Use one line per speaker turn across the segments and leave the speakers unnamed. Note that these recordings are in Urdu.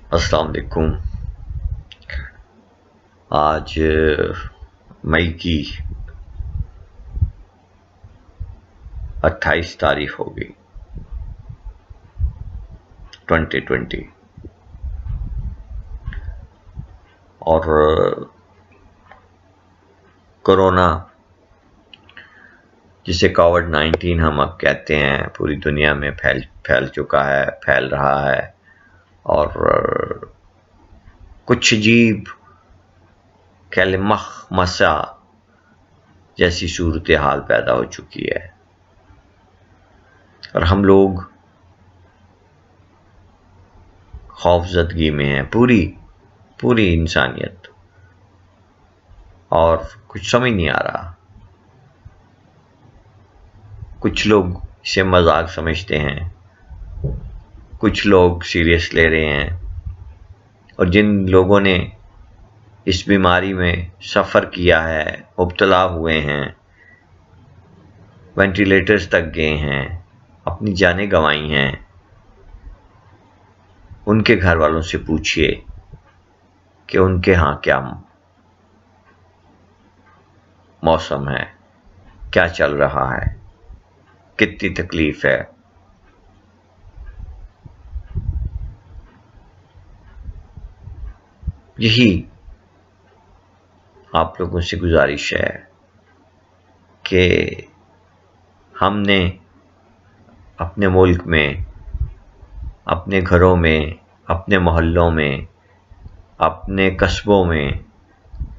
السلام علیکم۔ آج مئی کی 28 تاریخ ہو گئی 2020، اور کرونا جسے کووڈ-19 ہم اب کہتے ہیں پوری دنیا میں پھیل چکا ہے، پھیل رہا ہے، اور کچھ عجیب مخمصہ جیسی صورتحال پیدا ہو چکی ہے، اور ہم لوگ خوف زدگی میں ہیں، پوری انسانیت، اور کچھ سمجھ نہیں آ رہا۔ کچھ لوگ اسے مذاق سمجھتے ہیں، کچھ لوگ سیریس لے رہے ہیں، اور جن لوگوں نے اس بیماری میں سفر کیا ہے، مبتلا ہوئے ہیں، وینٹیلیٹرز تک گئے ہیں، اپنی جانیں گنوائی ہیں، ان کے گھر والوں سے پوچھئے کہ ان کے ہاں کیا موسم ہے، کیا چل رہا ہے، کتنی تکلیف ہے۔ یہی آپ لوگوں سے گزارش ہے کہ ہم نے اپنے ملک میں، اپنے گھروں میں، اپنے محلوں میں، اپنے قصبوں میں،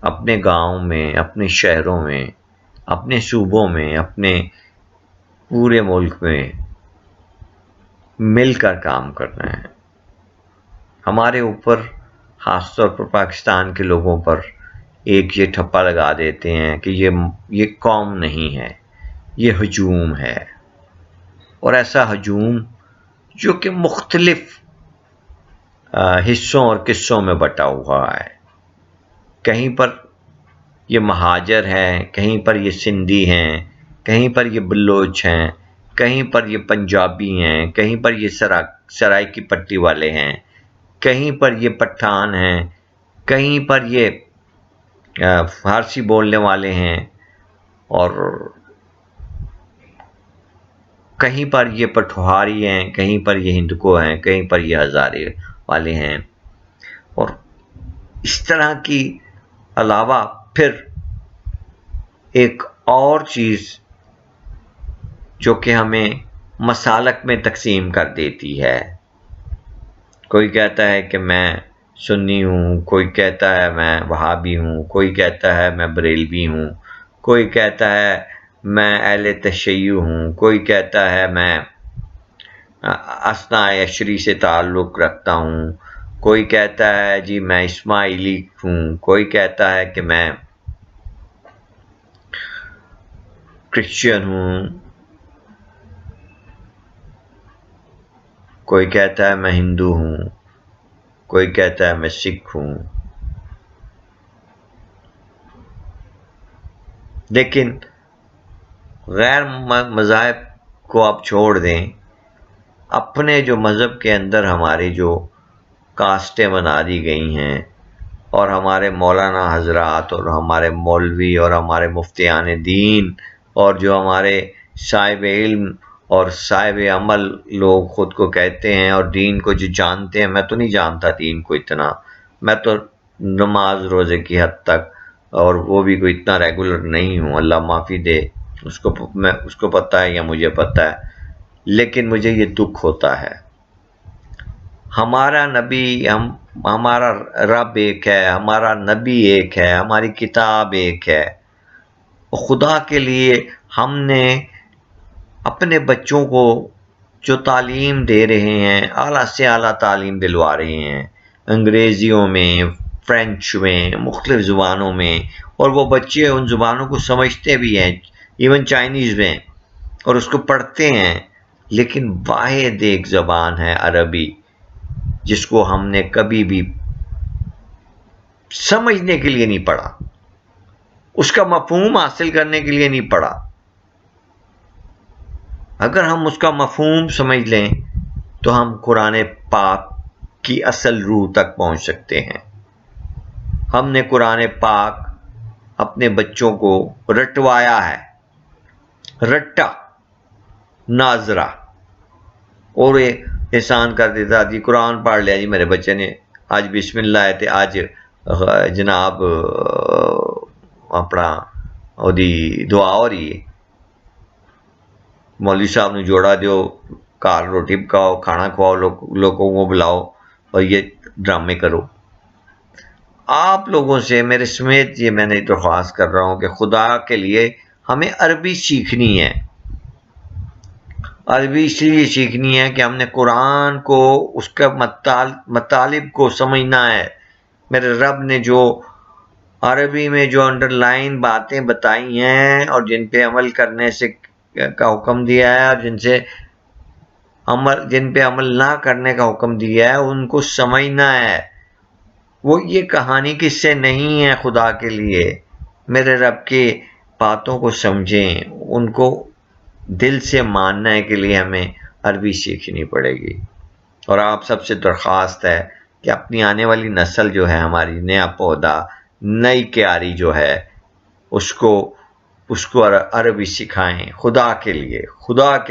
اپنے گاؤں میں، اپنے شہروں میں، اپنے صوبوں میں، اپنے پورے ملک میں مل کر کام کرنا ہے۔ ہمارے اوپر، خاص طور پر پاکستان کے لوگوں پر ایک یہ ٹھپا لگا دیتے ہیں کہ یہ قوم نہیں ہے، یہ ہجوم ہے، اور ایسا ہجوم جو کہ مختلف حصوں اور قصوں میں بٹا ہوا ہے۔ کہیں پر یہ مہاجر ہیں، کہیں پر یہ سندھی ہیں، کہیں پر یہ بلوچ ہیں، کہیں پر یہ پنجابی ہیں، کہیں پر یہ سرائے کی پٹی والے ہیں، کہیں پر یہ پٹھان ہیں، کہیں پر یہ فارسی بولنے والے ہیں، اور کہیں پر یہ پٹھواری ہیں، کہیں پر یہ ہندکو ہیں، کہیں پر یہ ہزارے والے ہیں، اور اس طرح کی علاوہ پھر ایک اور چیز جو کہ ہمیں مسالک میں تقسیم کر دیتی ہے۔ کوئی کہتا ہے کہ میں سنی ہوں، کوئی کہتا ہے میں وہابی ہوں، کوئی کہتا ہے میں بریلوی ہوں، کوئی کہتا ہے میں اہل تشیع ہوں، کوئی کہتا ہے میں اثناء عشری سے تعلق رکھتا ہوں، کوئی کہتا ہے جی میں اسماعیلی ہوں، کوئی کہتا ہے کہ میں کرسچین ہوں، کوئی کہتا ہے میں ہندو ہوں، کوئی کہتا ہے میں سکھ ہوں۔ لیکن غیر مذاہب کو آپ چھوڑ دیں، اپنے جو مذہب کے اندر ہمارے جو کاسٹیں بنا دی گئی ہیں، اور ہمارے مولانا حضرات اور ہمارے مولوی اور ہمارے مفتیان دین اور جو ہمارے صاحب علم اور صاحب عمل لوگ خود کو کہتے ہیں، اور دین کو جو جانتے ہیں، میں تو نہیں جانتا دین کو اتنا، میں تو نماز روزے کی حد تک، اور وہ بھی کوئی اتنا ریگولر نہیں ہوں، اللہ معافی دے، اس کو پتہ ہے یا مجھے پتہ ہے، لیکن مجھے یہ دکھ ہوتا ہے۔ ہمارا نبی، ہمارا رب ایک ہے، ہمارا نبی ایک ہے، ہماری کتاب ایک ہے، خدا کے لیے ہم نے اپنے بچوں کو جو تعلیم دے رہے ہیں، اعلیٰ سے اعلیٰ تعلیم دلوا رہے ہیں، انگریزیوں میں، فرینچ میں، مختلف زبانوں میں، اور وہ بچے ان زبانوں کو سمجھتے بھی ہیں، ایون چائنیز میں، اور اس کو پڑھتے ہیں، لیکن واحد ایک زبان ہے عربی، جس کو ہم نے کبھی بھی سمجھنے کے لیے نہیں پڑھا، اس کا مفہوم حاصل کرنے کے لیے نہیں پڑھا۔ اگر ہم اس کا مفہوم سمجھ لیں تو ہم قرآن پاک کی اصل روح تک پہنچ سکتے ہیں۔ ہم نے قرآن پاک اپنے بچوں کو رٹوایا ہے، رٹا ناظرہ، اور یہ احسان کر دیتا جی قرآن پڑھ لیا جی میرے بچے نے، آج بسم اللہ ہے آج جناب اپنا دعا ہو رہی ہے، مولوی صاحب نے جوڑا دیو، گھر روٹی پکاؤ، کھانا کھواؤ، لوگوں کو بلاؤ اور یہ ڈرامے کرو۔ آپ لوگوں سے میرے سمیت یہ میں نے درخواست کر رہا ہوں کہ خدا کے لیے ہمیں عربی سیکھنی ہے۔ عربی اس لیے سیکھنی ہے کہ ہم نے قرآن کو، اس کا مطالب کو سمجھنا ہے۔ میرے رب نے جو عربی میں جو انڈر لائن باتیں بتائی ہیں اور جن پہ عمل کرنے سے کا حکم دیا ہے، اور جن پہ عمل نہ کرنے کا حکم دیا ہے، ان کو سمجھنا ہے۔ وہ یہ کہانی کس سے نہیں ہے، خدا کے لیے میرے رب کی باتوں کو سمجھیں، ان کو دل سے ماننے کے لیے ہمیں عربی سیکھنی پڑے گی۔ اور آپ سب سے درخواست ہے کہ اپنی آنے والی نسل جو ہے ہماری، نیا پودا، نئی کیاری جو ہے، اس کو عربی سکھائیں، خدا کے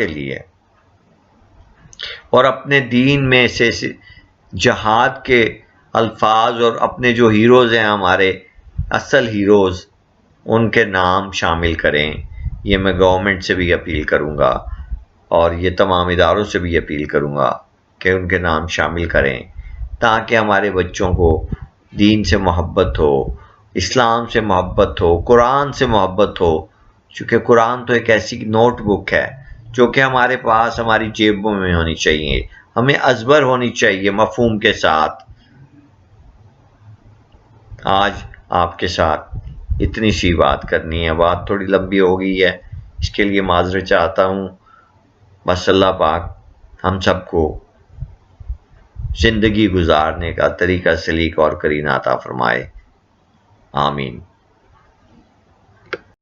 لیے، اور اپنے دین میں سے جہاد کے الفاظ اور اپنے جو ہیروز ہیں ہمارے اصل ہیروز، ان کے نام شامل کریں۔ یہ میں گورنمنٹ سے بھی اپیل کروں گا اور یہ تمام اداروں سے بھی اپیل کروں گا کہ ان کے نام شامل کریں، تاکہ ہمارے بچوں کو دین سے محبت ہو، اسلام سے محبت ہو، قرآن سے محبت ہو، چونکہ قرآن تو ایک ایسی نوٹ بک ہے جو کہ ہمارے پاس ہماری جیبوں میں ہونی چاہیے، ہمیں ازبر ہونی چاہیے مفہوم کے ساتھ۔ آج آپ کے ساتھ اتنی سی بات کرنی ہے، بات تھوڑی لمبی ہو گئی ہے، اس کے لیے معذرت چاہتا ہوں۔ بس اللہ پاک ہم سب کو زندگی گزارنے کا طریقہ سلیق اور کرینہ عطا فرمائے، آمین۔